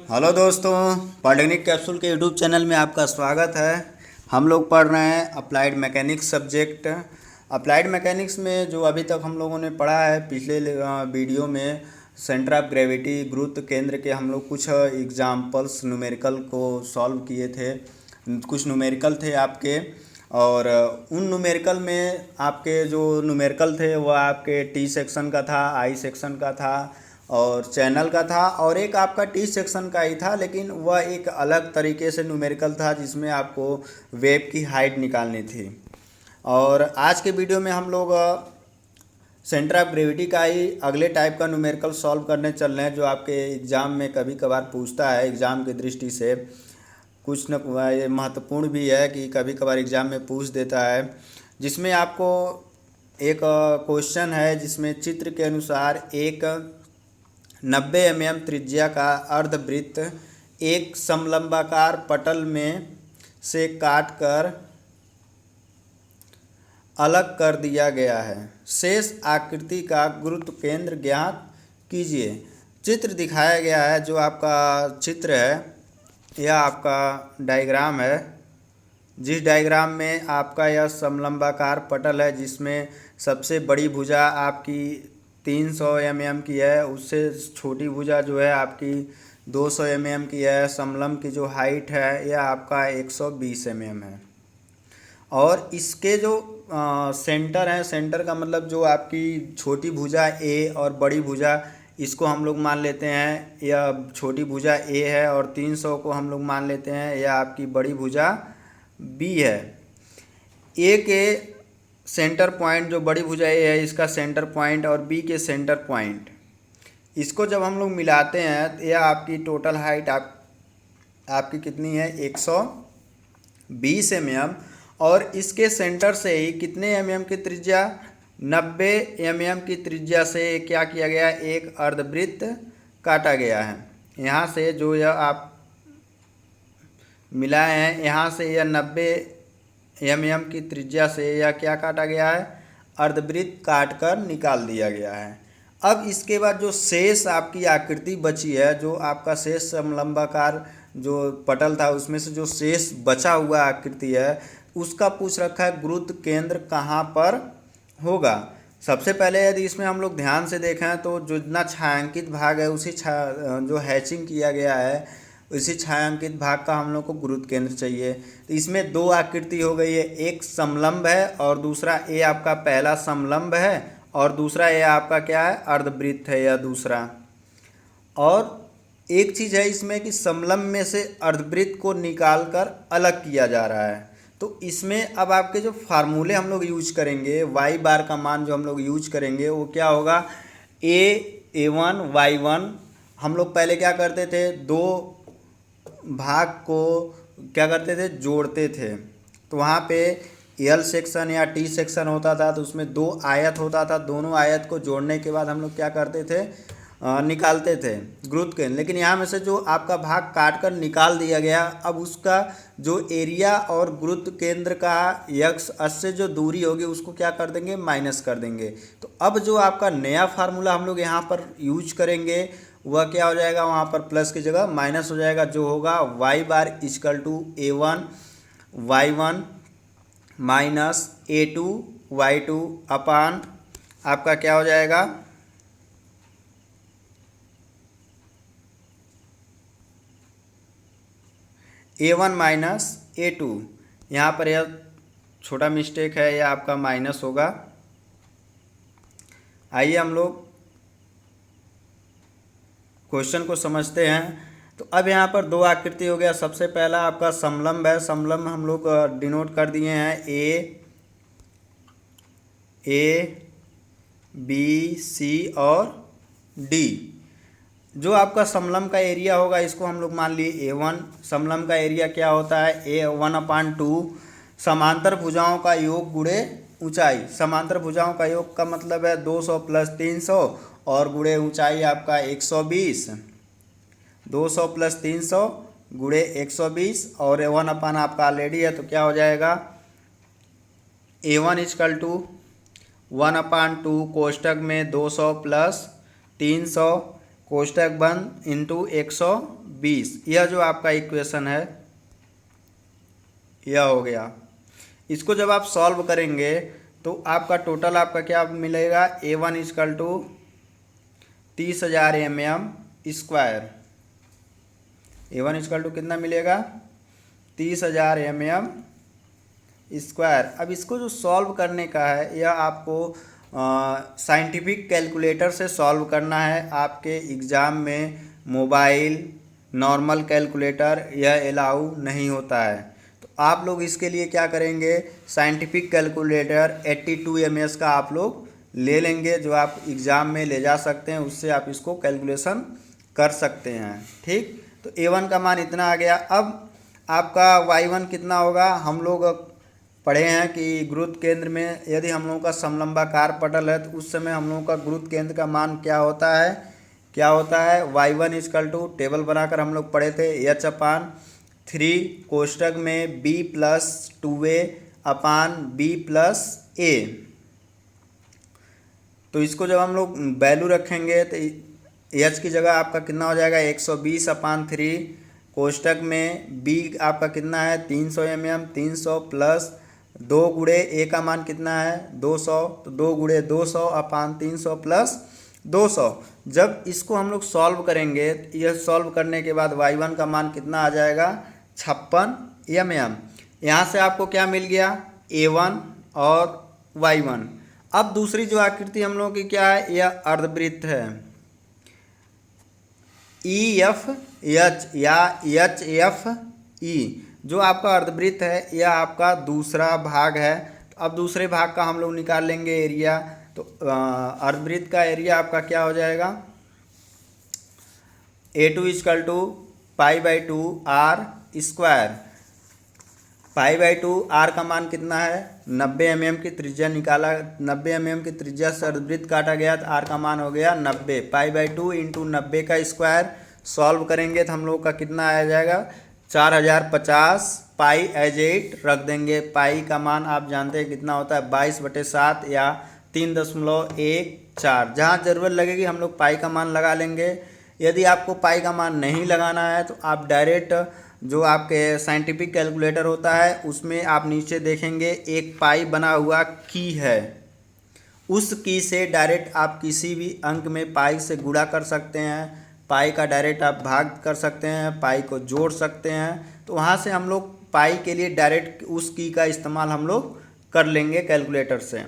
Hello दोस्तों, polytechnic capsule के YouTube channel में आपका स्वागत है। हम लोग पढ़ रहे हैं applied mechanics subject. Applied mechanics में जो अभी तक हम लोगों ने पढ़ा है पिछले वीडियो में सेंटर ऑफ ग्रेविटी गुरुत्व केंद्र के हम लोग कुछ एग्जाम्पल्स न्यूमेरिकल को सॉल्व किए थे। कुछ न्यूमेरिकल थे आपके, और उन न्यूमेरिकल में आपके जो न्यूमेरिकल थे वह आपके टी सेक्शन का था, आई सेक्शन का था और चैनल का था, और एक आपका टी सेक्शन का ही था, लेकिन वह एक अलग तरीके से न्यूमेरिकल था जिसमें आपको वेव की हाइट निकालनी थी। और आज के वीडियो में हम लोग सेंटर ऑफ ग्रेविटी का ही अगले टाइप का न्यूमेरिकल सॉल्व करने चल रहे हैं, जो आपके एग्ज़ाम में कभी कभार पूछता है। एग्ज़ाम की दृष्टि से कुछ न ये महत्वपूर्ण भी है कि कभी कभार एग्ज़ाम में पूछ देता है, जिसमें आपको एक क्वेश्चन है जिसमें चित्र के अनुसार एक 90 mm त्रिज्या का अर्धवृत्त एक समलंबाकार पटल में से काटकर अलग कर दिया गया है। शेष आकृति का गुरुत्व केंद्र ज्ञात कीजिए। चित्र दिखाया गया है, जो आपका चित्र है यह आपका डायग्राम है। जिस डायग्राम में आपका यह समलंबाकार पटल है जिसमें सबसे बड़ी भुजा आपकी 300 mm की है, उससे छोटी भुजा जो है आपकी 200 mm की है। समलंब की जो हाइट है यह आपका 120 mm है। और इसके जो सेंटर है, सेंटर का मतलब जो आपकी छोटी भुजा ए और बड़ी भुजा, इसको हम लोग मान लेते हैं यह छोटी भुजा ए है, और 300 को हम लोग मान लेते हैं यह आपकी बड़ी भुजा बी है। ए के सेंटर पॉइंट जो बड़ी भुजा ए है इसका सेंटर पॉइंट, और बी के सेंटर पॉइंट, इसको जब हम लोग मिलाते हैं तो यह आपकी टोटल हाइट आपकी कितनी है 120 mm। और इसके सेंटर से ही कितने mm की त्रिज्या 90 mm की त्रिज्या से क्या किया गया, एक अर्धवृत्त काटा गया है। यहाँ से जो यह आप मिलाए हैं, यहाँ से यह 90 mm की त्रिज्या से यह क्या काटा गया है, अर्धवृत्त काट कर निकाल दिया गया है। अब इसके बाद जो शेष आपकी आकृति बची है, जो आपका शेष समलंबाकार जो पटल था उसमें से जो शेष बचा हुआ आकृति है, उसका पूछ रखा है गुरुत्व केंद्र कहाँ पर होगा। सबसे पहले यदि इसमें हम लोग ध्यान से देखें तो जो जितना छायांकित भाग है उसी जो हैचिंग किया गया है उसी छायांकित भाग का हम लोग को गुरुत्व केंद्र चाहिए। तो इसमें दो आकृति हो गई है, एक समलंब है और दूसरा ए आपका पहला समलंब है, और दूसरा ये आपका क्या है, अर्धवृत्त है यह दूसरा। और एक चीज़ है इसमें कि समलंब में से अर्धवृत्त को निकाल कर अलग किया जा रहा है। तो इसमें अब आपके जो फार्मूले हम लोग यूज करेंगे, वाई बार का मान जो हम लोग यूज करेंगे वो क्या होगा, A1 Y1। हम लोग पहले क्या करते थे, दो भाग को क्या करते थे, जोड़ते थे। तो वहाँ पे एल सेक्शन या टी सेक्शन होता था, तो उसमें दो आयत होता था। दोनों आयत को जोड़ने के बाद हम लोग क्या करते थे, निकालते थे गुरुत्व केंद्र। लेकिन यहाँ में से जो आपका भाग काट कर निकाल दिया गया, अब उसका जो एरिया और गुरुत्व केंद्र का यक्ष अक्ष से जो दूरी होगी उसको क्या कर देंगे, माइनस कर देंगे। तो अब जो आपका नया फार्मूला हम लोग यहाँ पर यूज करेंगे वह क्या हो जाएगा, वहाँ पर प्लस की जगह माइनस हो जाएगा, जो होगा Y bar is equal to A1 Y1 minus A2 Y2 upon आपका क्या हो जाएगा, A1 माइनस A2। यहाँ पर यह छोटा मिस्टेक है, यह आपका माइनस होगा। आइए हम लोग क्वेश्चन को समझते हैं। तो अब यहाँ पर दो आकृति हो गया। सबसे पहला आपका समलंब है, समलंब हम लोग डिनोट कर दिए हैं A B C और D। जो आपका समलंब का एरिया होगा इसको हम लोग मान लिए A1। समलंब का एरिया क्या होता है, A1/2 समांतर भुजाओं का योग गुणे ऊंचाई। समांतर भुजाओं का योग का मतलब है 200 प्लस 300 और गुणे ऊंचाई आपका 120। 200 प्लस 300 गुणे 120 और A1 अपान आपका ऑलरेडी है, तो क्या हो जाएगा, A1 इजकल टू 1/2 कोष्टक में 200 प्लस 300 कोष्टक बंद इंटू 120 20। यह जो आपका इक्वेशन है यह हो गया। इसको जब आप सॉल्व करेंगे तो आपका टोटल आपका क्या मिलेगा, A1 is equal to 30,000 mm²। A1 is equal to कितना मिलेगा, 30,000 mm²। अब इसको जो सॉल्व करने का है यह आपको साइंटिफिक कैलकुलेटर से सॉल्व करना है। आपके एग्ज़ाम में मोबाइल नॉर्मल कैलकुलेटर यह अलाउ नहीं होता है। तो आप लोग इसके लिए क्या करेंगे, साइंटिफिक कैलकुलेटर 82 ms का आप लोग ले लेंगे, जो आप एग्ज़ाम में ले जा सकते हैं, उससे आप इसको कैलकुलेशन कर सकते हैं। ठीक, तो A1 का मान इतना आ गया। अब आपका Y1 कितना होगा, हम लोग पढ़े हैं कि गुरुत्व केंद्र में यदि हम लोगों का समलंबाकार पटल है तो उस समय हम लोगों का गुरुत्व केंद्र का मान क्या होता है, Y1 इजकल टू टेबल बनाकर हम लोग पढ़े थे H/3 कोष्टक में B+2A/B+A। तो इसको जब हम लोग वैल्यू रखेंगे तो H की जगह आपका कितना हो जाएगा, 120/3 कोष्टक में B आपका कितना है 300 mm, 300 प्लस 2 गुणे A का मान कितना है 200, तो 2 गुणे 200/300 प्लस 200। जब इसको हम लोग सॉल्व करेंगे, यह सॉल्व करने के बाद Y1 का मान कितना आ जाएगा 56 mm। यहाँ से आपको क्या मिल गया, A1 और Y1। अब दूसरी जो आकृति हम लोगों की क्या है, यह अर्धवृत्त है EFH या HFE। जो आपका अर्धवृत्त है यह आपका दूसरा भाग है। तो अब दूसरे भाग का हम लोग निकाल लेंगे एरिया। तो अर्धवृत्त का एरिया आपका क्या हो जाएगा, A2 is equal to π/2 r²। π/2 r का मान कितना है 90 mm की त्रिज्या निकाला, 90 mm की त्रिज्या से अर्धवृत्त काटा गया तो r का मान हो गया 90। π/2 इंटू 90 का स्क्वायर सॉल्व करेंगे तो हम लोग का कितना आ जाएगा 4050। पाई एज 8 रख देंगे। पाई का मान आप जानते हैं कितना होता है 22/7 या 3.14। जहाँ ज़रूरत लगेगी हम लोग पाई का मान लगा लेंगे। यदि आपको पाई का मान नहीं लगाना है तो आप डायरेक्ट जो आपके साइंटिफिक कैलकुलेटर होता है उसमें आप नीचे देखेंगे एक पाई बना हुआ की है, उस की से डायरेक्ट आप किसी भी अंक में पाई से गुणा कर सकते हैं, पाई का डायरेक्ट आप भाग कर सकते हैं, पाई को जोड़ सकते हैं। तो वहाँ से हम लोग पाई के लिए डायरेक्ट उस की का इस्तेमाल हम लोग कर लेंगे कैलकुलेटर से।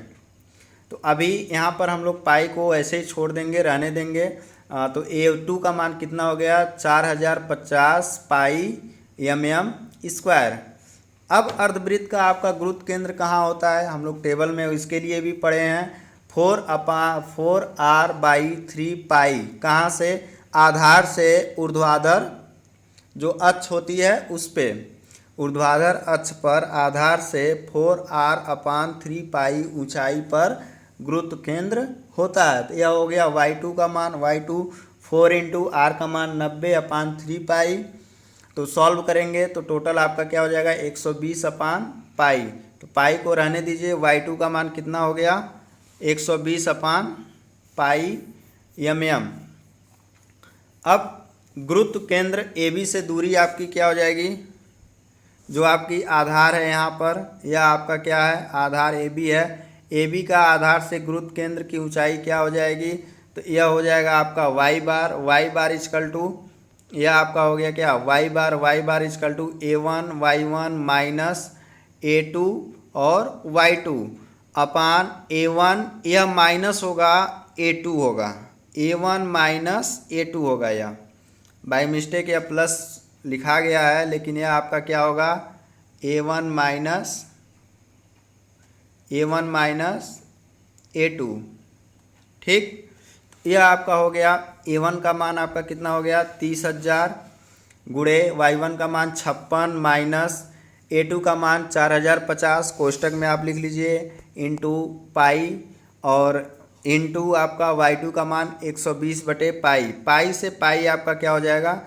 तो अभी यहाँ पर हम लोग पाई को ऐसे ही छोड़ देंगे, रहने देंगे। तो A2 का मान कितना हो गया 4050 पाई mm²। अब अर्धवृत्त का आपका गुरुत्व केंद्र कहाँ होता है, हम लोग टेबल में इसके लिए भी पढ़े हैं 4r/3 पाई। कहाँ से, आधार से ऊर्ध्वाधर जो अक्ष होती है उस पे, ऊर्ध्वाधर अक्ष पर आधार से 4r/3 पाई ऊंचाई पर गुरुत्व केंद्र होता है। तो यह हो गया Y2 का मान, Y2 4 इंटू r का मान 90/3 पाई। तो सॉल्व करेंगे तो टोटल आपका क्या हो जाएगा 120/पाई। तो पाई को रहने दीजिए। Y2 का मान कितना हो गया 120/पाई mm। अब गुरुत्व केंद्र AB से दूरी आपकी क्या हो जाएगी, जो आपकी आधार है यहाँ पर, यह आपका क्या है आधार AB है। AB का आधार से गुरुत्व केंद्र की ऊंचाई क्या हो जाएगी, तो यह हो जाएगा आपका y बार इजकल टू, यह आपका हो गया क्या y bar is equal to A1 Y1 minus A2 और Y2 अपान A1, यह माइनस होगा A2 होगा, A1 माइनस A2 होगा। यह बाई मिस्टेक या प्लस लिखा गया है, लेकिन यह आपका क्या होगा A1 माइनस A2। ठीक, यह आपका हो गया A1 का मान आपका कितना हो गया 30,000 गुणे Y1 का मान 56 माइनस A2 का मान 4050 कोष्टक में आप लिख लीजिए इंटू पाई और इंटू आपका Y2 का मान 120/पाई। पाई से पाई आपका क्या हो जाएगा,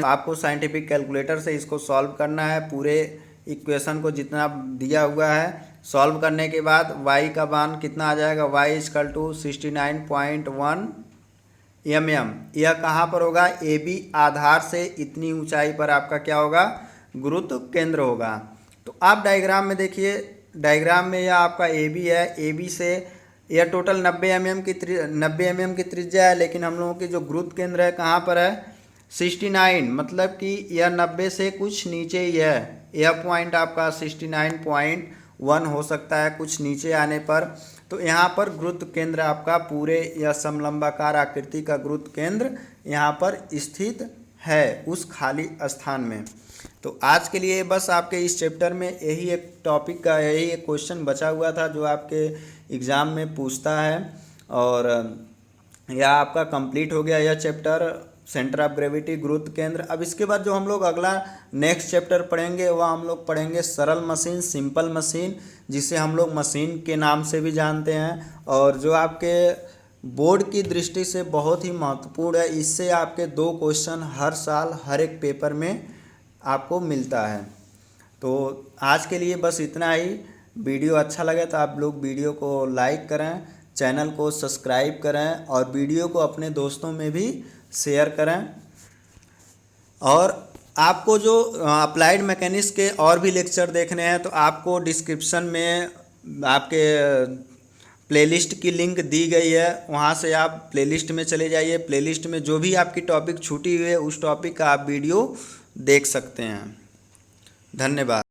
आपको साइंटिफिक कैलकुलेटर से इसको सॉल्व करना है। पूरे इक्वेशन को जितना दिया हुआ है सॉल्व करने के बाद y का मान कितना आ जाएगा, y is equal to 69.1 M M, यह कहाँ पर होगा, ए बी आधार से इतनी ऊंचाई पर आपका क्या होगा, गुरुत्व केंद्र होगा। तो आप डायग्राम में देखिए, डायग्राम में यह आपका ए बी है, ए बी से यह टोटल 90 mm की त्रिज्या है, लेकिन हम लोगों की जो गुरुत्व केंद्र है कहाँ पर है, 69, मतलब कि यह 90 से कुछ नीचे ही है। यह पॉइंट आपका 69.1 हो सकता है कुछ नीचे आने पर। तो यहाँ पर गुरुत्व केंद्र आपका पूरे यह समलंबाकार आकृति का गुरुत्व केंद्र यहाँ पर स्थित है उस खाली स्थान में। तो आज के लिए बस आपके इस चैप्टर में यही एक टॉपिक का यही एक क्वेश्चन बचा हुआ था जो आपके एग्ज़ाम में पूछता है, और यह आपका कंप्लीट हो गया यह चैप्टर, सेंटर ऑफ ग्रेविटी, गुरुत्व केंद्र। अब इसके बाद जो हम लोग अगला नेक्स्ट चैप्टर पढ़ेंगे वह हम लोग पढ़ेंगे सरल मशीन, सिंपल मशीन, जिसे हम लोग मशीन के नाम से भी जानते हैं, और जो आपके बोर्ड की दृष्टि से बहुत ही महत्वपूर्ण है। इससे आपके 2 क्वेश्चन हर साल हर एक पेपर में आपको मिलता है। तो आज के लिए बस इतना ही। वीडियो अच्छा लगे तो आप लोग वीडियो को लाइक करें, चैनल को सब्सक्राइब करें, और वीडियो को अपने दोस्तों में भी शेयर करें। और आपको जो अप्लाइड मैकेनिक्स के और भी लेक्चर देखने हैं तो आपको डिस्क्रिप्शन में आपके प्लेलिस्ट की लिंक दी गई है, वहाँ से आप प्लेलिस्ट में चले जाइए। प्लेलिस्ट में जो भी आपकी टॉपिक छूटी हुई है उस टॉपिक का आप वीडियो देख सकते हैं। धन्यवाद।